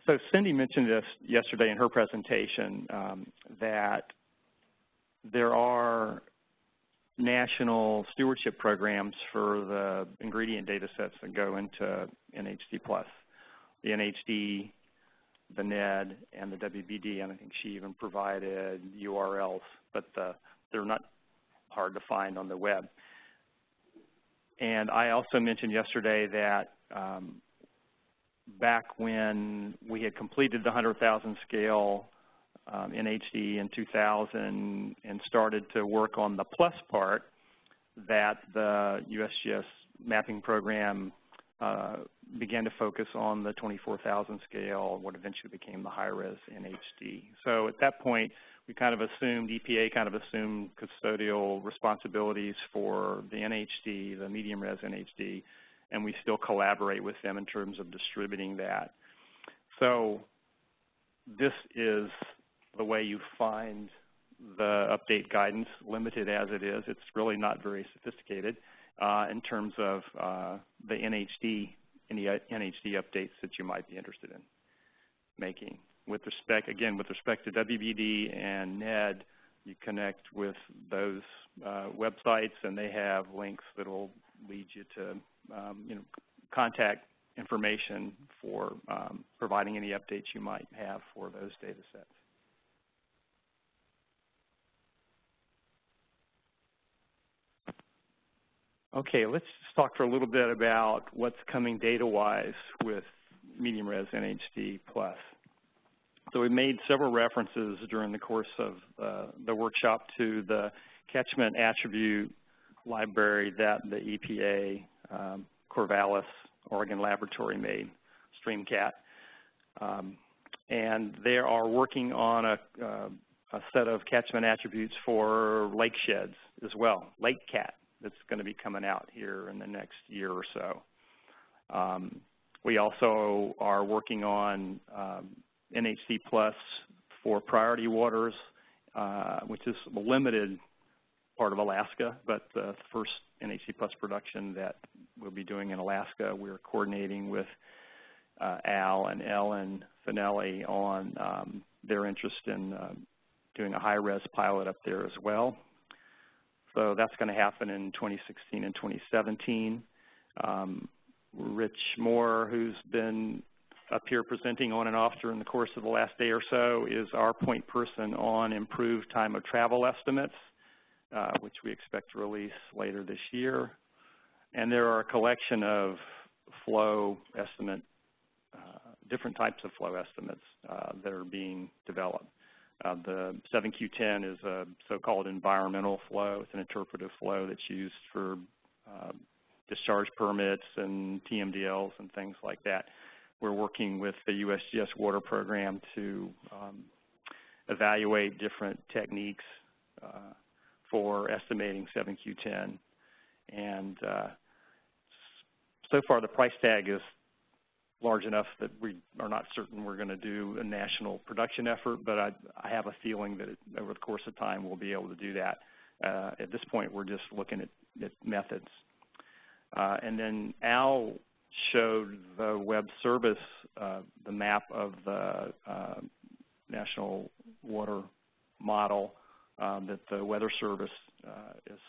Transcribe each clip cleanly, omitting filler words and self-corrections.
So Cindy mentioned this yesterday in her presentation, that there are national stewardship programs for the ingredient data sets that go into NHD+. The NHD, the NED, and the WBD, and I think she even provided URLs, but they're not hard to find on the web. And I also mentioned yesterday that back when we had completed the 100,000 scale NHD in 2000 and started to work on the plus part, that the USGS mapping program began to focus on the 24,000 scale, what eventually became the high-res NHD. So at that point, we kind of assumed, EPA kind of assumed custodial responsibilities for the NHD, the medium-res NHD, and we still collaborate with them in terms of distributing that. So this is the way you find the update guidance, limited as it is. It's really not very sophisticated in terms of the NHD, any NHD updates that you might be interested in making. With respect, again, with respect to WBD and NED, you connect with those websites, and they have links that will lead you to contact information for providing any updates you might have for those data sets. Okay, let's just talk for a little bit about what's coming data-wise with medium-res NHD+. So we made several references during the course of the workshop to the catchment attribute library that the EPA Corvallis Oregon Laboratory made, StreamCat. And they are working on a set of catchment attributes for lake sheds as well, Lake Cat, that's going to be coming out here in the next year or so. We also are working on NHD+ for priority waters, which is a limited part of Alaska, but the first NHD+ production that we'll be doing in Alaska, we're coordinating with Al and Ellen Finelli on their interest in doing a high-res pilot up there as well. So that's going to happen in 2016 and 2017. Rich Moore, who's been up here presenting on and off during the course of the last day or so, is our point person on improved time of travel estimates, which we expect to release later this year. And there are a collection of flow estimate, different types of flow estimates that are being developed. The 7Q10 is a so-called environmental flow. It's an interpretive flow that's used for discharge permits and TMDLs and things like that. We're working with the USGS water program to evaluate different techniques for estimating 7Q10. And so far the price tag is large enough that we are not certain we're going to do a national production effort, but I have a feeling that over the course of time we'll be able to do that. At this point, we're just looking at methods. And then Al showed the web service, the map of the National Water Model that the Weather Service is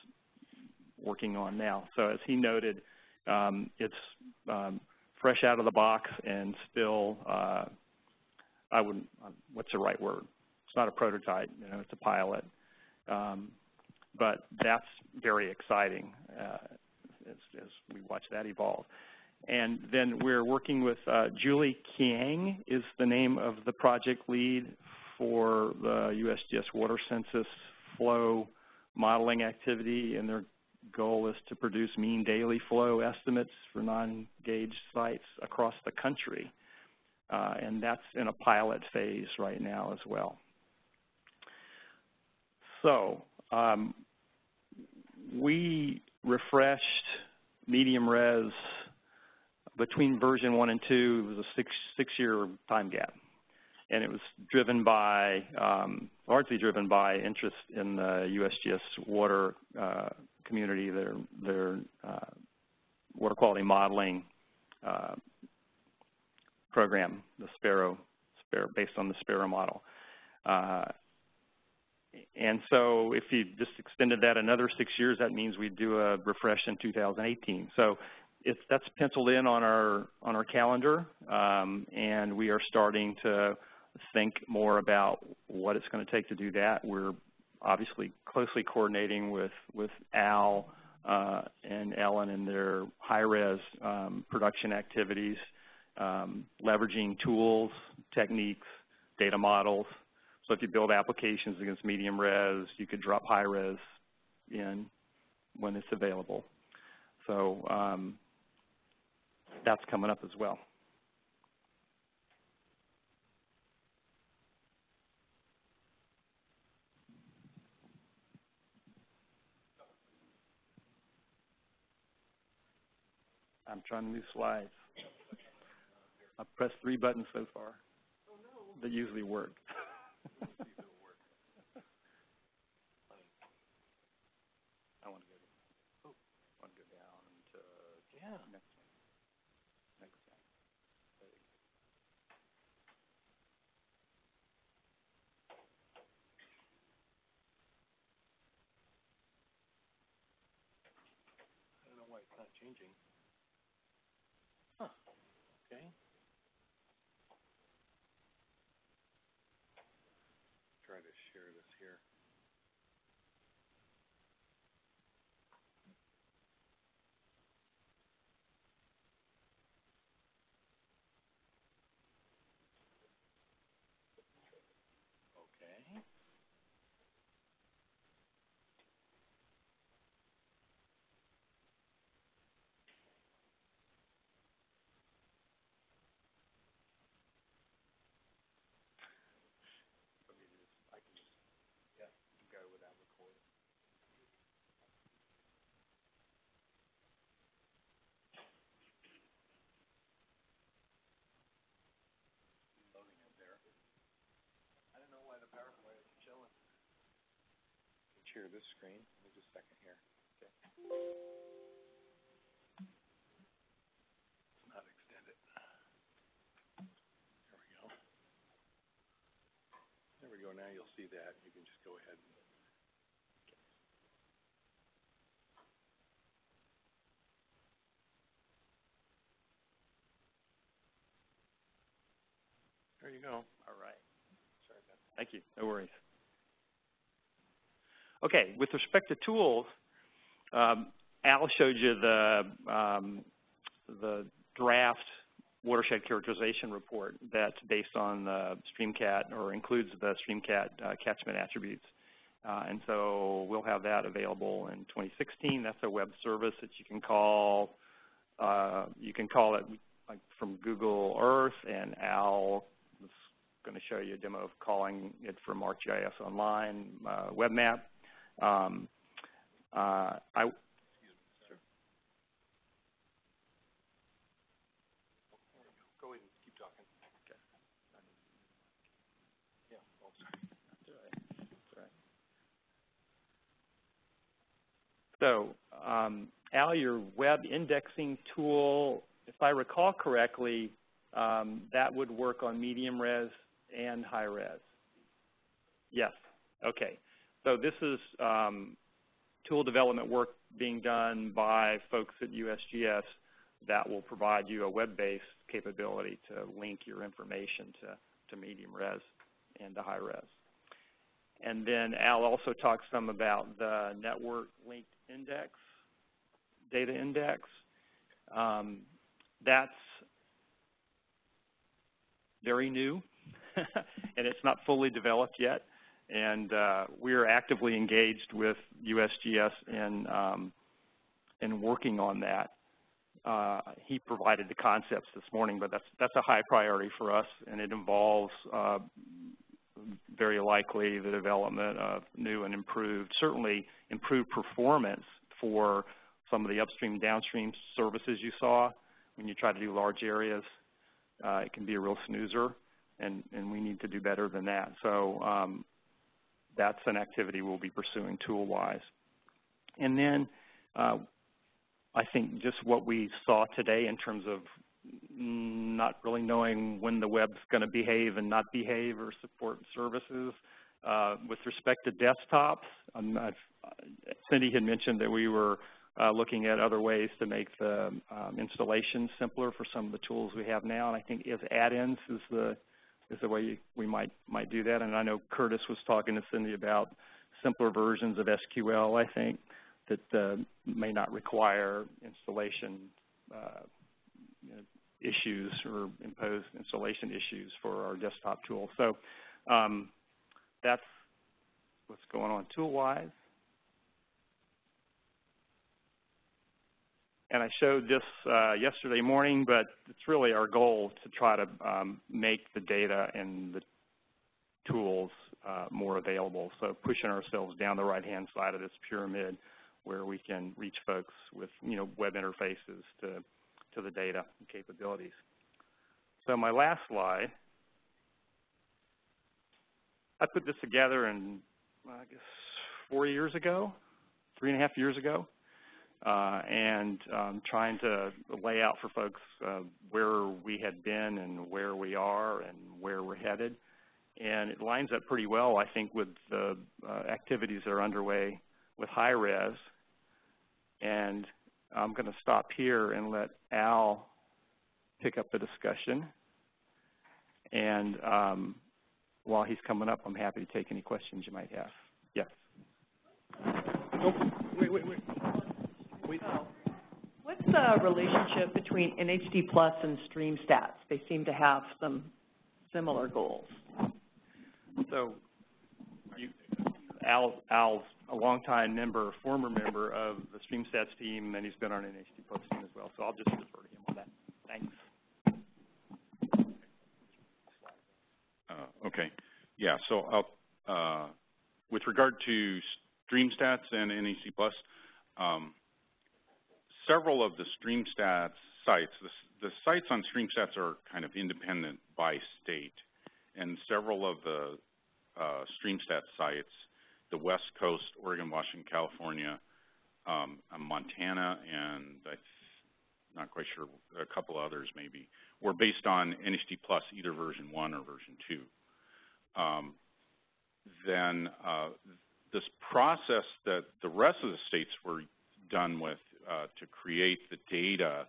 working on now. So as he noted, it's fresh out of the box and still, what's the right word? It's not a prototype, it's a pilot. But that's very exciting as we watch that evolve. And then we're working with Julie Kiang is the name of the project lead for the USGS water census flow modeling activity, and their goal is to produce mean daily flow estimates for non-gauge sites across the country. And that's in a pilot phase right now as well. So we refreshed medium res between version 1 and 2. It was a six-year time gap. And it was driven by, largely driven by interest in the USGS water community, their water quality modeling program, the Sparrow based on the Sparrow model. And so if you just extended that another 6 years, that means we'd do a refresh in 2018. So that's penciled in on our calendar, and we are starting to think more about what it's going to take to do that. We're obviously closely coordinating with Al and Ellen in their high-res production activities, leveraging tools, techniques, data models. So if you build applications against medium res, you could drop high res in when it's available. So that's coming up as well. I'm trying to new slides. I've pressed 3 buttons so far. That usually work. I want to go down to next one. Next one. There you go. I don't know why it's not changing. Huh. Okay. Try to share this here. Okay. I can just go without recording. Loading it there. I don't know why the PowerPoint isn't showing. I can share this screen. Give me just a second here. Okay. It's not extended. There we go. There we go. Now you'll see that. You can just go ahead and there you go. All right. Sorry about that. Thank you. No worries. Okay. With respect to tools, Al showed you the draft watershed characterization report that's based on the StreamCat or includes the StreamCat catchment attributes. And so we'll have that available in 2016. That's a web service that you can call. You can call it like from Google Earth, and Al is going to show you a demo of calling it from ArcGIS Online web map. go ahead and keep talking. Okay. Yeah. Oh, sorry. That's all right. That's all right. So, Al, your web indexing tool, if I recall correctly, that would work on medium res and high res. Yes. Okay. So this is tool development work being done by folks at USGS that will provide you a web-based capability to link your information to medium res and to high res. And then Al also talked some about the network linked index, data index. That's very new, and it's not fully developed yet. And we are actively engaged with USGS in working on that. He provided the concepts this morning, but that's a high priority for us, and it involves very likely the development of new and improved, certainly improved performance for some of the upstream, downstream services you saw. When you try to do large areas, it can be a real snoozer, and we need to do better than that. So that's an activity we'll be pursuing tool-wise. And then I think just what we saw today in terms of not really knowing when the web's going to behave and not behave or support services. With respect to desktops, Cindy had mentioned that we were looking at other ways to make the installation simpler for some of the tools we have now, and I think as add-ins is the way we might do that. And I know Curtis was talking to Cindy about simpler versions of SQL, I think, that may not require installation issues or impose installation issues for our desktop tool. So that's what's going on tool-wise. And I showed this yesterday morning, but it's really our goal to try to make the data and the tools more available. So pushing ourselves down the right-hand side of this pyramid where we can reach folks with, web interfaces to the data and capabilities. So my last slide, I put this together in, I guess, 4 years ago, 3.5 years ago. And trying to lay out for folks where we had been and where we are and where we're headed. And it lines up pretty well, I think, with the activities that are underway with high-res. And I'm going to stop here and let Al pick up the discussion. And while he's coming up, I'm happy to take any questions you might have. Yes. Oh, wait. What's the relationship between NHDPlus and Streamstats? They seem to have some similar goals. So Al's a longtime member, former member of the Streamstats team, and he's been on an NHDPlus team as well. So I'll just refer to him on that. Thanks. Okay. Yeah, so I'll, with regard to Streamstats and NHDPlus, several of the Streamstats sites, the sites on Streamstats are kind of independent by state, and several of the Streamstats sites, the West Coast, Oregon, Washington, California, Montana, and I'm not quite sure, a couple others maybe, were based on NHDPlus, either version 1 or version 2. Then this process that the rest of the states were done with to create the data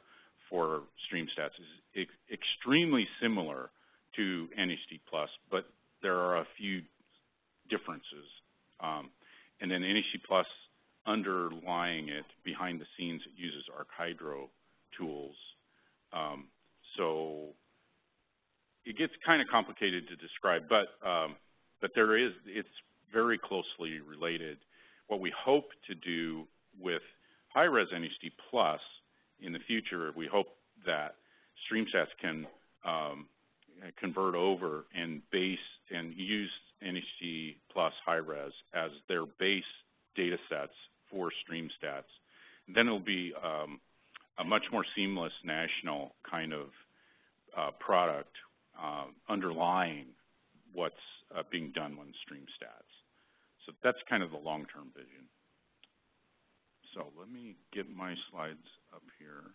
for Streamstats is extremely similar to NHDPlus, but there are a few differences. And then NHDPlus, underlying it, behind the scenes, it uses ArcHydro tools. So it gets kind of complicated to describe, but it's very closely related. What we hope to do with high-res NHDPlus in the future, we hope that Streamstats can convert over and use NHDPlus high-res as their base data sets for Streamstats. And then it'll be a much more seamless national kind of product underlying what's being done on Streamstats. So that's kind of the long-term vision. So let me get my slides up here.